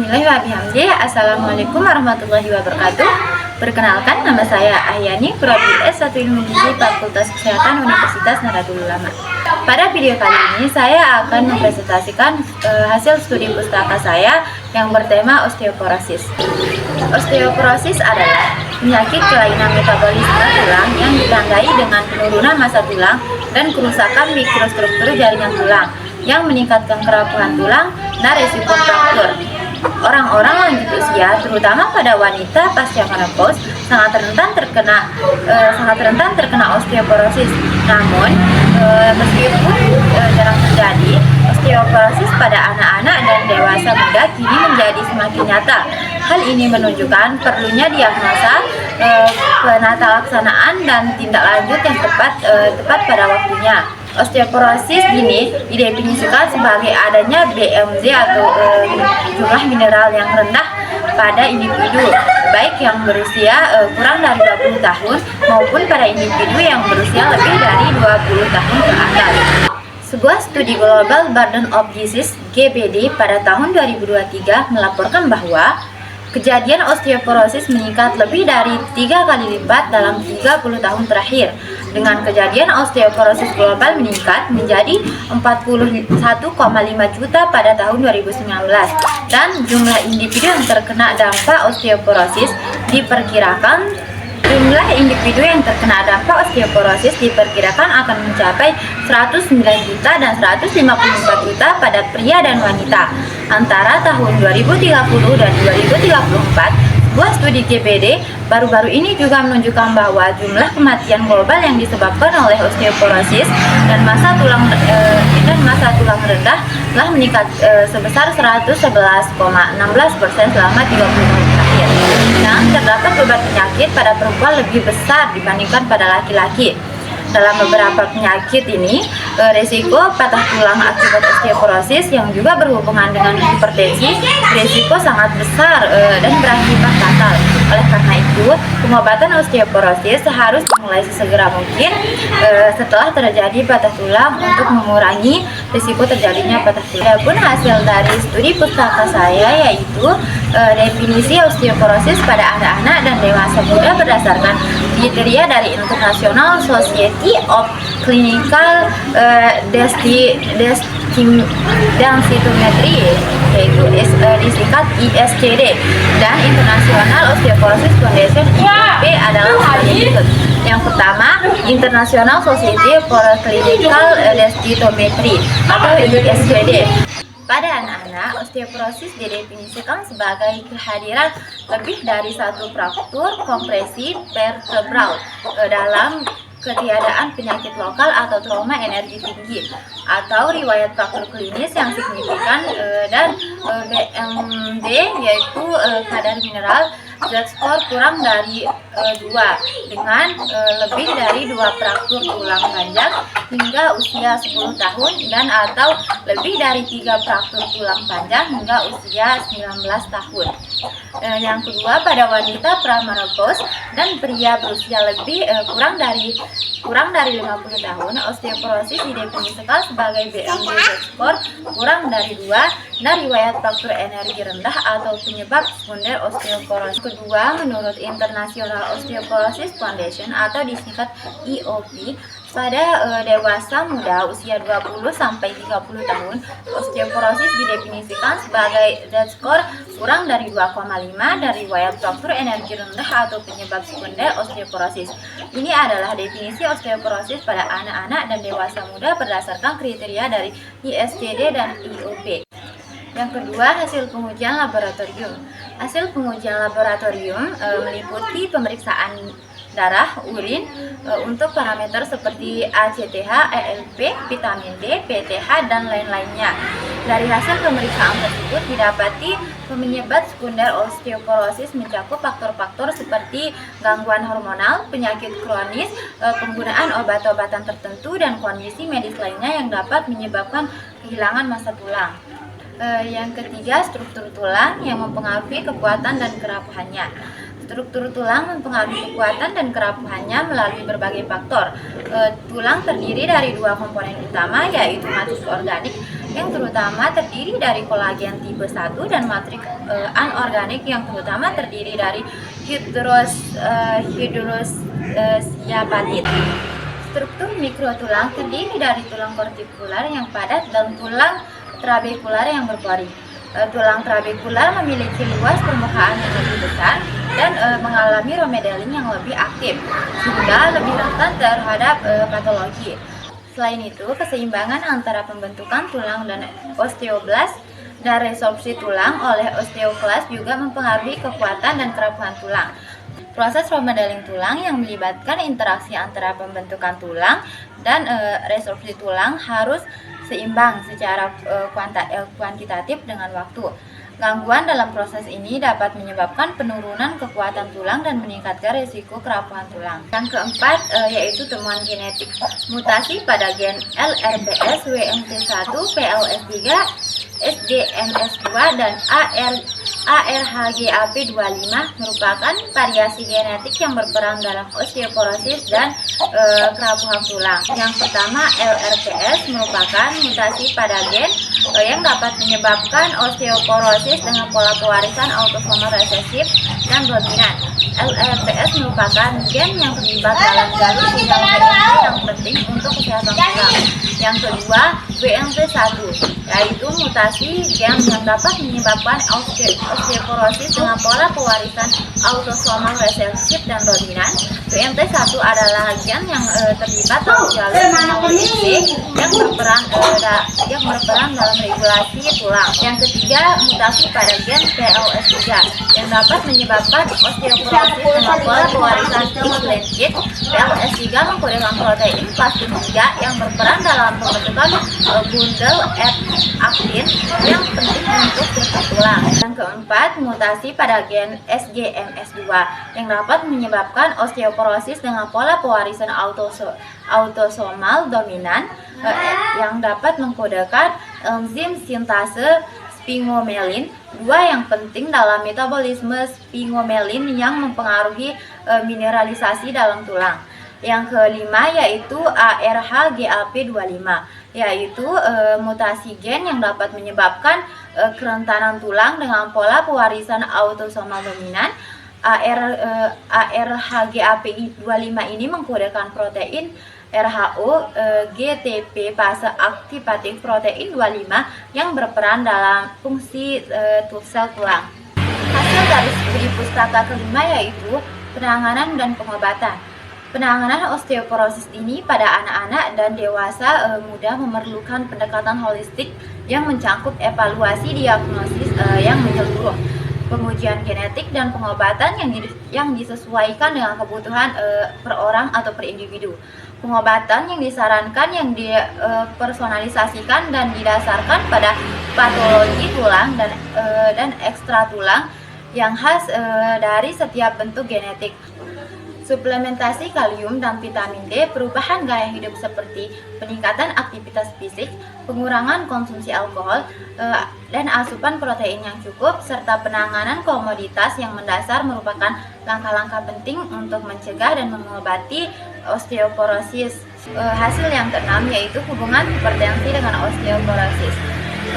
Bismillahirrahmanirrahim. Assalamualaikum warahmatullahi wabarakatuh. Perkenalkan, nama saya Ahyani, Prodi S1 Ilmu Gizi Fakultas Kesehatan Universitas Nahdlatul Ulama. Pada video kali ini saya akan mempresentasikan hasil studi pustaka saya yang bertema osteoporosis. Osteoporosis adalah penyakit kelainan metabolisme tulang yang ditandai dengan penurunan massa tulang dan kerusakan mikrostruktur jaringan tulang yang meningkatkan kerapuhan tulang dan risiko fraktur. Orang-orang lanjut usia, terutama pada wanita pasca menopause, sangat rentan terkena osteoporosis. Namun, meskipun jarang terjadi, osteoporosis pada anak-anak dan dewasa muda kini menjadi semakin nyata. Hal ini menunjukkan perlunya diagnosa, penata laksanaan dan tindak lanjut yang tepat pada waktunya. Osteoporosis ini didefinisikan sebagai adanya BMZ atau jumlah mineral yang rendah pada individu, baik yang berusia kurang dari 20 tahun maupun pada individu yang berusia lebih dari 20 tahun ke atas. Sebuah studi Global Burden of Disease (GBD) pada tahun 2023 melaporkan bahwa kejadian osteoporosis meningkat lebih dari 3 kali lipat dalam 30 tahun terakhir, dengan kejadian osteoporosis global meningkat menjadi 41,5 juta pada tahun 2019, dan jumlah individu yang terkena dampak osteoporosis diperkirakan akan mencapai 109 juta dan 154 juta pada pria dan wanita antara tahun 2030 dan 2034. Sebuah studi GBD baru-baru ini juga menunjukkan bahwa jumlah kematian global yang disebabkan oleh osteoporosis dan massa tulang rendah telah meningkat sebesar 111,16% selama 30 tahun terakhir. Dan terdapat beban penyakit pada perempuan lebih besar dibandingkan pada laki-laki. Dalam beberapa penyakit ini, risiko patah tulang akibat osteoporosis yang juga berhubungan dengan hipertensi risiko sangat besar dan berakibat fatal. Oleh karena itu, pengobatan osteoporosis harus dimulai sesegera mungkin setelah terjadi patah tulang untuk mengurangi risiko terjadinya patah tulang. Adapun hasil dari studi pustaka saya yaitu definisi osteoporosis pada anak-anak dan dewasa muda berdasarkan kriteria dari International Society of Clinical Densitometry, yaitu disingkat ISCD, dan International Osteoporosis Foundation (IOP) adalah sebagai berikut. Yang pertama, International Society for Clinical Densitometry atau ISCD. Pada anak-anak, osteoporosis didefinisikan sebagai kehadiran lebih dari satu fraktur kompresi vertebral dalam ketiadaan penyakit lokal atau trauma energi tinggi, atau riwayat fraktur klinis yang signifikan, dan BMD yaitu kadar mineral Z-score kurang dari 2 dengan lebih dari 2 fraktur tulang panjang hingga usia 10 tahun dan atau lebih dari 3 fraktur tulang panjang hingga usia 19 tahun. Yang kedua, pada wanita pramenopause dan pria berusia kurang dari 50 tahun, osteoporosis didefinisikan sebagai BMD Z-score kurang dari 2 dan riwayat faktor energi rendah atau penyebab sekunder osteoporosis. Kedua, menurut International Osteoporosis Foundation atau disingkat IOP, pada dewasa muda usia 20 sampai 30 tahun, osteoporosis didefinisikan sebagai Z-score kurang dari 2,5 dan riwayat fraktur energi rendah atau penyebab sekunder osteoporosis. Ini adalah definisi osteoporosis pada anak-anak dan dewasa muda berdasarkan kriteria dari ISCD dan IOP. Yang kedua, hasil pengujian laboratorium. Hasil pengujian laboratorium meliputi pemeriksaan darah, urin untuk parameter seperti ACTH, ELP, vitamin D, PTH, dan lain-lainnya. Dari hasil pemeriksaan tersebut didapati penyebab sekunder osteoporosis mencakup faktor-faktor seperti gangguan hormonal, penyakit kronis, penggunaan obat-obatan tertentu, dan kondisi medis lainnya yang dapat menyebabkan kehilangan massa tulang. Yang ketiga, struktur tulang yang mempengaruhi kekuatan dan kerapuhannya. Struktur tulang mempengaruhi kekuatan dan kerapuhannya melalui berbagai faktor. Tulang terdiri dari dua komponen utama, yaitu matriks organik yang terutama terdiri dari kolagen tipe 1 dan matriks anorganik yang terutama terdiri dari hidrosiapatit. Struktur mikrotulang terdiri dari tulang kortikular yang padat dan tulang trabekular yang berpori. Tulang trabekular memiliki luas permukaan yang lebih besar dan mengalami remodeling yang lebih aktif, sehingga lebih rentan terhadap patologi. Selain itu, keseimbangan antara pembentukan tulang dan osteoblast dan resorpsi tulang oleh osteoklas juga mempengaruhi kekuatan dan kerapuhan tulang. Proses remodeling tulang yang melibatkan interaksi antara pembentukan tulang dan resorpsi tulang harus seimbang secara kuantitatif dengan waktu. Gangguan dalam proses ini dapat menyebabkan penurunan kekuatan tulang dan meningkatkan risiko kerapuhan tulang. Yang keempat yaitu temuan genetik. Mutasi pada gen LRPS, WMT1, PLS3, SDMS2, dan ARHGAP25 merupakan variasi genetik yang berperan dalam osteoporosis dan kerapuhan tulang. Yang pertama, LRPS merupakan mutasi pada gen yang dapat menyebabkan osteoporosis dengan pola pewarisan autosomal resesif dan dominan. LRPS merupakan gen yang terlibat dalam jalur sinyal BMP yang penting untuk kesehatan tulang. Yang kedua, WMT1, yaitu mutasi gen yang dapat menyebabkan osteoporosis dengan pola pewarisan autosomal resesif dan dominan. WMT1 adalah gen yang terlibat dalam jalur sinyal BMP yang berperan dalam regulasi tulang. Yang ketiga, mutasi pada gen PLS3 yang dapat menyebabkan osteoporosis dengan pola pewarisan X-linked. PLS3 mengkodekan protein plasmin 3 yang berperan dalam pembentukan bundle aktin yang penting untuk struktur tulang. Yang keempat, mutasi pada gen SGMS2 yang dapat menyebabkan osteoporosis dengan pola pewarisan autosomal dominan yang dapat mengkodekan enzim sintase sphingomyelin 2 yang penting dalam metabolisme sphingomyelin yang mempengaruhi mineralisasi dalam tulang. Yang kelima yaitu ARHGAP25, yaitu mutasi gen yang dapat menyebabkan kerentanan tulang dengan pola pewarisan autosomal dominan. ARHGAP25 ini mengkodekan protein RHO GTP fase aktivatif protein 25 yang berperan dalam fungsi sel tulang. Hasil dari studi pustaka kelima yaitu penanganan dan pengobatan. Penanganan osteoporosis ini pada anak-anak dan dewasa muda memerlukan pendekatan holistik yang mencakup evaluasi diagnosis yang menyeluruh, pengujian genetik dan pengobatan yang disesuaikan dengan kebutuhan per orang atau per individu. Pengobatan yang disarankan yang dipersonalisasikan dan didasarkan pada patologi tulang dan ekstra tulang yang khas dari setiap bentuk genetik. Suplementasi kalium dan vitamin D, perubahan gaya hidup seperti peningkatan aktivitas fisik, pengurangan konsumsi alkohol, dan asupan protein yang cukup, serta penanganan komoditas yang mendasar merupakan langkah-langkah penting untuk mencegah dan mengobati osteoporosis. Hasil yang keenam yaitu hubungan hipertensi dengan osteoporosis.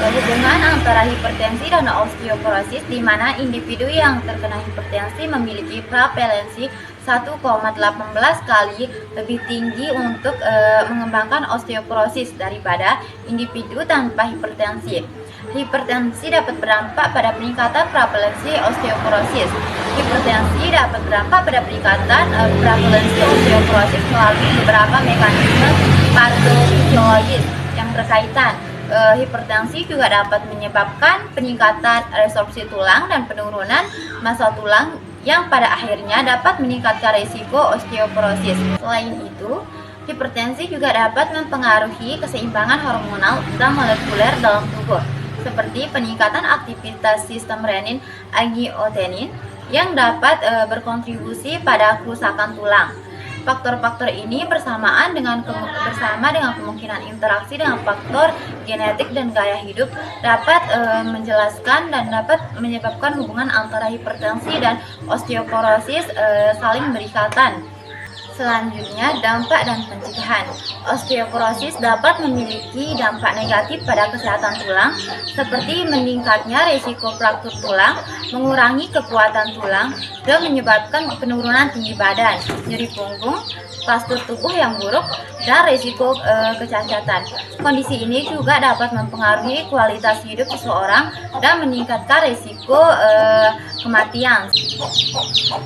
Hubungan antara hipertensi dan osteoporosis, di mana individu yang terkena hipertensi memiliki prevalensi 1,18 kali lebih tinggi untuk mengembangkan osteoporosis daripada individu tanpa hipertensi. Hipertensi dapat berdampak pada peningkatan prevalensi osteoporosis. Hipertensi dapat berdampak pada peningkatan prevalensi osteoporosis melalui beberapa mekanisme patofisiologis yang berkaitan. Hipertensi juga dapat menyebabkan peningkatan resorpsi tulang dan penurunan massa tulang yang pada akhirnya dapat meningkatkan risiko osteoporosis. Selain itu, hipertensi juga dapat mempengaruhi keseimbangan hormonal dan molekuler dalam tubuh, seperti peningkatan aktivitas sistem renin angiotenin yang dapat berkontribusi pada kerusakan tulang. Faktor-faktor ini bersama dengan kemungkinan interaksi dengan faktor genetik dan gaya hidup dapat menjelaskan dan dapat menyebabkan hubungan antara hipertensi dan osteoporosis saling berikatan. Selanjutnya, dampak dan pencegahan. Osteoporosis dapat memiliki dampak negatif pada kesehatan tulang, seperti meningkatnya risiko fraktur tulang, mengurangi kekuatan tulang, dan menyebabkan penurunan tinggi badan, nyeri punggung, postur tubuh yang buruk, dan risiko kecacatan. Kondisi ini juga dapat mempengaruhi kualitas hidup seseorang dan meningkatkan risiko kematian.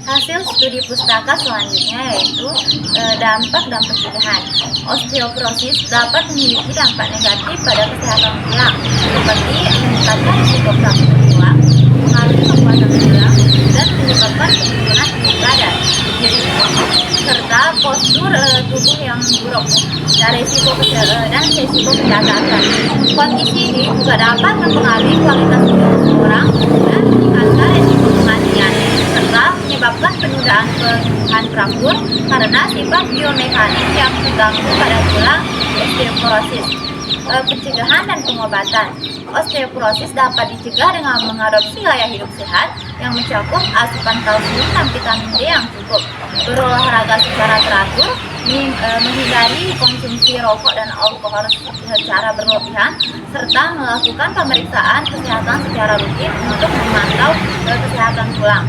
Hasil studi pustaka selanjutnya yaitu dampak dan pencegahan. Osteoporosis dapat memiliki dampak negatif pada kesehatan tulang, seperti meningkatkan risiko fraktur tulang, mengaruhi kekuatan tulang, dan menyebabkan penurunan tinggi badan, nyeri punggung, serta postur tubuh yang buruk dan risiko kecacatan. Kondisi ini juga dapat mempengaruhi kualitas hidup seseorang dan meningkatkan risiko kematian, serta menyebabkan penundaan penyembuhan fraktur karena sifat biomekanik yang terganggu pada tulang osteoporosis. Pencegahan dan pengobatan. Osteoporosis dapat dicegah dengan mengadopsi gaya hidup sehat yang mencakup asupan kalsium dan vitamin D yang cukup, berolahraga secara teratur, menghindari konsumsi rokok dan alkohol secara berlebihan, serta melakukan pemeriksaan kesehatan secara rutin untuk memantau kesehatan tulang.